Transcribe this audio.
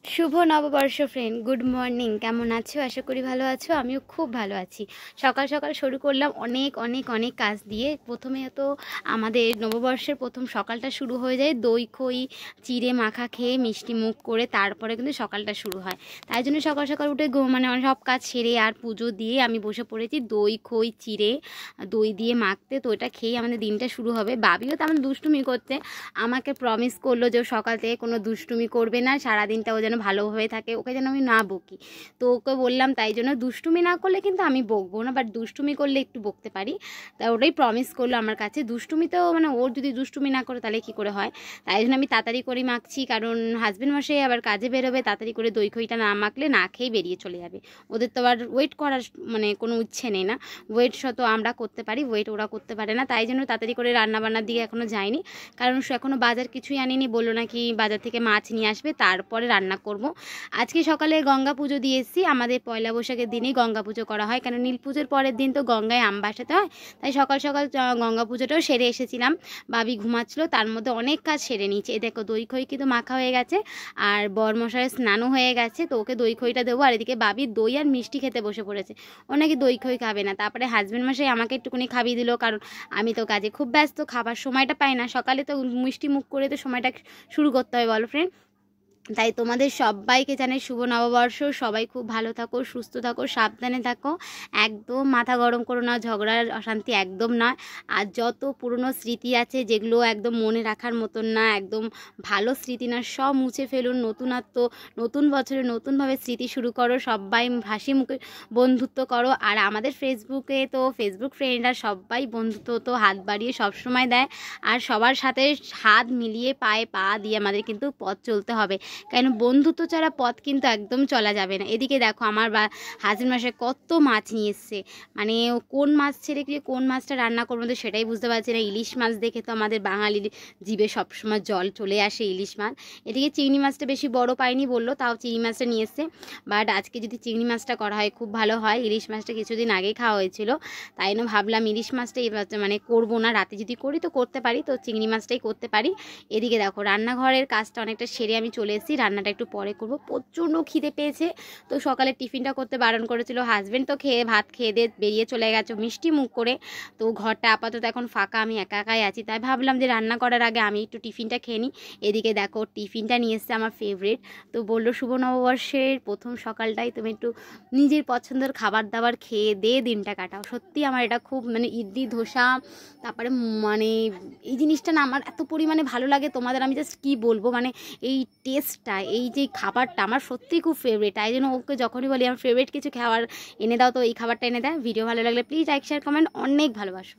শুভ নববর্ষ friend, good morning. কেমন আছো? আশা করি ভালো আছো। আমিও খুব ভালো আছি। সকাল সকাল শুরু করলাম অনেক অনেক অনেক কাজ দিয়ে। প্রথমে তো আমাদের নববর্ষের প্রথম সকালটা শুরু হয়ে যায় দই খই চিড়ে মাখা খেয়ে মিষ্টি মুখ করে, তারপরে কিন্তু সকালটা শুরু হয়। তাই জন্য সকাল সকাল উঠে মানে সব কাজ সেরে আর পুজো দিয়ে আমি বসে পড়েছি দই খই চিড়ে দই দিয়ে মাখতে। তো এটা খেয়ে আমাদের দিনটা শুরু হবে। বাবিও তো আমাদের দুষ্টুমি করতে আমাকে প্রমিস করলো যে সকাল থেকে কোনো দুষ্টুমি করবে না, সারাদিনটা ও যেন ভালোভাবে থাকে, ওকে যেন আমি না বকি। তো ওকে বললাম, তাই জন্য দুষ্টুমি না করলে কিন্তু আমি বকবো না, বাট দুষ্টুমি করলে একটু বকতে পারি। তা ওটাই প্রমিস করলো আমার কাছে। দুষ্টুমিতেও মানে ওর যদি দুষ্টুমি না করে তাহলে কী করে হয়। তাই জন্য আমি তাড়াতাড়ি করে মাখছি, কারণ হাজব্যান্ড মশাই আবার কাজে বেরোবে। তাড়াতাড়ি করে দই খইটা না মাখলে না খেয়েই বেরিয়ে চলে যাবে। ওদের তো আবার ওয়েট করার মানে কোনো ইচ্ছে নেই না। ওয়েট শত আমরা করতে পারি, ওয়েট ওরা করতে পারে না। তাই জন্য তাড়াতাড়ি করে রান্নাবান্নার দিকে এখনও যায়নি, কারণ এখনও বাজার কিছুই আনিনি। বললো নাকি বাজার থেকে মাছ নিয়ে আসবে, তারপরে রান্না করব। আজকে সকালে গঙ্গা পুজো দিয়ে এসেছি। আমাদের পয়লা বৈশাখের দিনেই গঙ্গা পুজো করা হয়, কারণ নীল পুজোর পরের দিন তো গঙ্গায় আম বাসাতে হয়। তাই সকাল সকাল গঙ্গা পুজোটাও সেরে এসেছিলাম। বাবি ঘুমাচ্ছিলো, তার মধ্যে অনেক কাজ সেরে নিয়েছে। এ দেখো দই খই কিন্তু মাখা হয়ে গেছে, আর বরমশাইয়ের স্নানও হয়ে গেছে। তো ওকে দই খইটা দেবো, আর এদিকে বাবি দই আর মিষ্টি খেতে বসে পড়েছে। ও নাকি দই খই খাবে না। তারপরে হাজব্যান্ড মশাই আমাকে একটুখানি খাবিয়ে দিল, কারণ আমি তো কাজে খুব ব্যস্ত, খাবার সময়টা পাই না। সকালে তো মিষ্টি মুখ করে তো সময়টা শুরু করতে হবে, বলো ফ্রেন্ড। তাই তোমাদের সবাইকে জানাই শুভ নববর্ষ। সবাই খুব ভালো থাকো, সুস্থ থাকো, সাবধানে থাকো। একদম মাথা গরম করো না, ঝগড়ার অশান্তি একদম নয়। আর যত পুরনো স্মৃতি আছে যেগুলো একদম মনে রাখার মতন না, একদম ভালো স্মৃতি না, সব মুছে ফেলুন। নতুনত্ব, নতুন বছরে নতুনভাবে স্মৃতি শুরু করো। সবাই হাসি মুখে বন্ধুত্ব করো। আর আমাদের ফেসবুকে তো ফেসবুক ফ্রেন্ডরা সবাই বন্ধুত্ব তো হাত বাড়িয়ে সবসময় দেয়। আর সবার সাথে হাত মিলিয়ে পায়ে পা দিয়ে আমাদের কিন্তু পথ চলতে হবে, কেন বন্ধুত্ব ছাড়া পথ কিন্তু একদম চলা যাবে না। এদিকে দেখো আমার হাজব্যান্ড মশাই কত মাছ নিয়ে এসছে, মানে কোন মাছ ছেড়ে গিয়ে কোন মাছটা রান্না করবো তো সেটাই বুঝতে পারছি না। ইলিশ মাছ দেখে তো আমাদের বাঙালির জিভে সবসময় জল চলে আসে, ইলিশ মাছ। এদিকে চিংড়ি মাছটা বেশি বড় পাইনি বললো, তাও চিংড়ি মাছটা নিয়ে এসছে। বাট আজকে যদি চিংড়ি মাছটা করা হয় খুব ভালো হয়। ইলিশ মাছটা কিছুদিন আগেই খাওয়া হয়েছিল, তাই জন্য ভাবলাম ইলিশ মাছটা মানে করবো না, রাতে যদি করি তো করতে পারি, তো চিংড়ি মাছটাই করতে পারি। এদিকে দেখো রান্নাঘরের কাজটা অনেকটা সেরে আমি চলে এসেছি। রান্নাটা একটু পরে করব, প্রচণ্ড খিদে পেয়েছে। তো সকালে টিফিনটা করতে বারণ করেছিল হাজব্যান্ড, তো ভাত খেয়ে দিয়ে বেরিয়ে চলে গেছে মিষ্টি মুখ করে। তো ঘরটা আপাতত এখন ফাঁকা, আমি একা একাই আছি। তাই ভাবলাম যে রান্না করার আগে আমি একটু টিফিনটা খেয়ে নিই। এদিকে দেখো টিফিনটা নিয়ে এসছে আমার ফেভারিট। তো বললো শুভ নববর্ষের প্রথম সকালটাই তুমি একটু নিজের পছন্দের খাবার দাবার খেয়ে দিয়ে দিনটা কাটাও। সত্যি আমার এটা খুব মানে ইডলি ধোসা, তারপরে মানে এই জিনিসটা না আমার এত পরিমাণে ভালো লাগে, তোমাদের আমি জাস্ট কী বলবো। মানে এই টেস্টটা, এই যে খাবারটা আমার সত্যিই খুব ফেভারিট। তাই জন্য ওকে যখনই বলি আমার ফেভারিট কিছু খাবার এনে দাও, তো এই খাবারটা এনে দেয়। ভিডিও ভালো লাগলে প্লিজ লাইক শেয়ার কমেন্ট, অনেক ভালোবাসো।